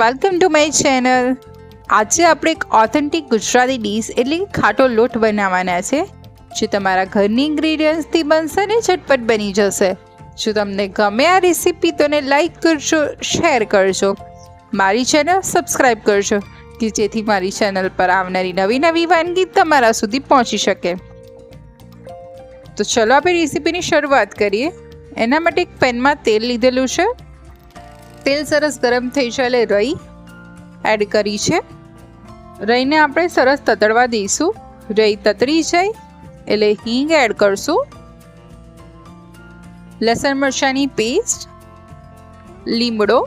Welcome to my channel. આજે આપણે એક ઓથેન્ટિક ગુજરાતી ડીશ એટલે કે ખાટો લોટ બનાવવાના છે, જે તમારા ઘરની ઇન્ગ્રીડિયન્ટ્સથી બનશે ને ઝટપટ બની જશે. જો તમને ગમે આ રેસીપી તો ને લાઈક કરજો, શેર કરજો, મારી ચેનલ સબસ્ક્રાઈબ કરજો કે જેથી મારી ચેનલ પર આવનારી નવી નવી વાનગી તમારા સુધી પહોંચી શકે. તો ચલો આપણે રેસીપીની શરૂઆત કરીએ. એના માટે એક પેનમાં તેલ લીધેલું છે. તેલ સરસ ગરમ થઈ જાય એટલે રઈ એડ કરી છે. રઈને આપણે સરસ તતડવા દઈશું. રઈ તતડી જાય એટલે હિંગ એડ કરશું. લસણ મરચાંની પેસ્ટ, લીમડો.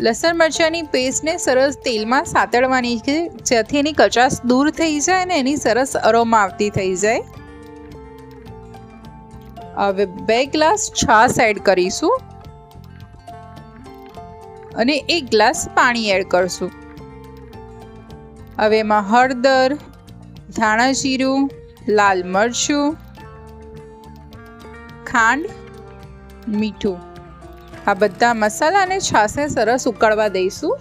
લસણ મરચાંની પેસ્ટને સરસ તેલમાં સાતળવાની છે, જેથી એની કચાશ દૂર થઈ જાય અને એની સરસ અરોમા આવતી થઈ જાય. હવે 2 ગ્લાસ છાશ એડ કરીશું અને 1 ગ્લાસ પાણી એડ કરશું. હવે એમાં હળદર, ધાણા જીરું, લાલ મરચું, ખાંડ, મીઠું, આ બધા મસાલાને છાશને સરસ ઉકળવા દઈશું.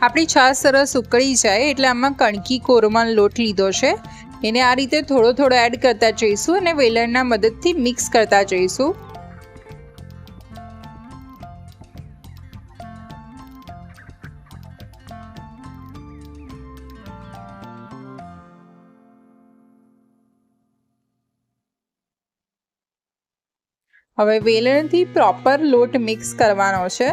આપણી છાશ સરસ ઉકળી જાય એટલે આમાં કણકી કોરમાનો લોટ લીધો છે, એને આ રીતે થોડો થોડો એડ કરતા જઈશું અને વેલણના મદદથી મિક્સ કરતા જઈશું. હવે વેલણથી પ્રોપર લોટ મિક્સ કરવાનો છે.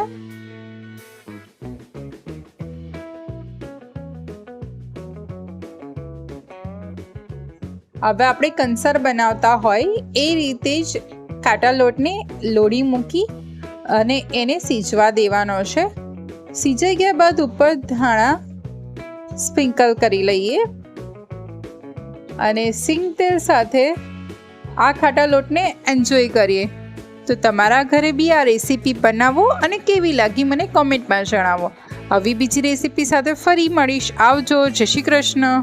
હવે આપણે કંસર બનાવતા હોય એ રીતે જ ખાટા લોટને લોડી મૂકી અને એને સીજવા દેવાનો છે. સીજાઈ ગયા બાદ ઉપર ધાણા સ્પ્રિંકલ કરી લઈએ અને સિંગ તેલ સાથે આ ખાટા લોટને એન્જોય કરીએ. તો તમારા ઘરે બી આ રેસીપી બનાવો અને કેવી લાગી મને કોમેન્ટમાં જણાવો. આવી બીજી રેસીપી સાથે ફરી મળીશ. આવજો. જય શ્રી કૃષ્ણ.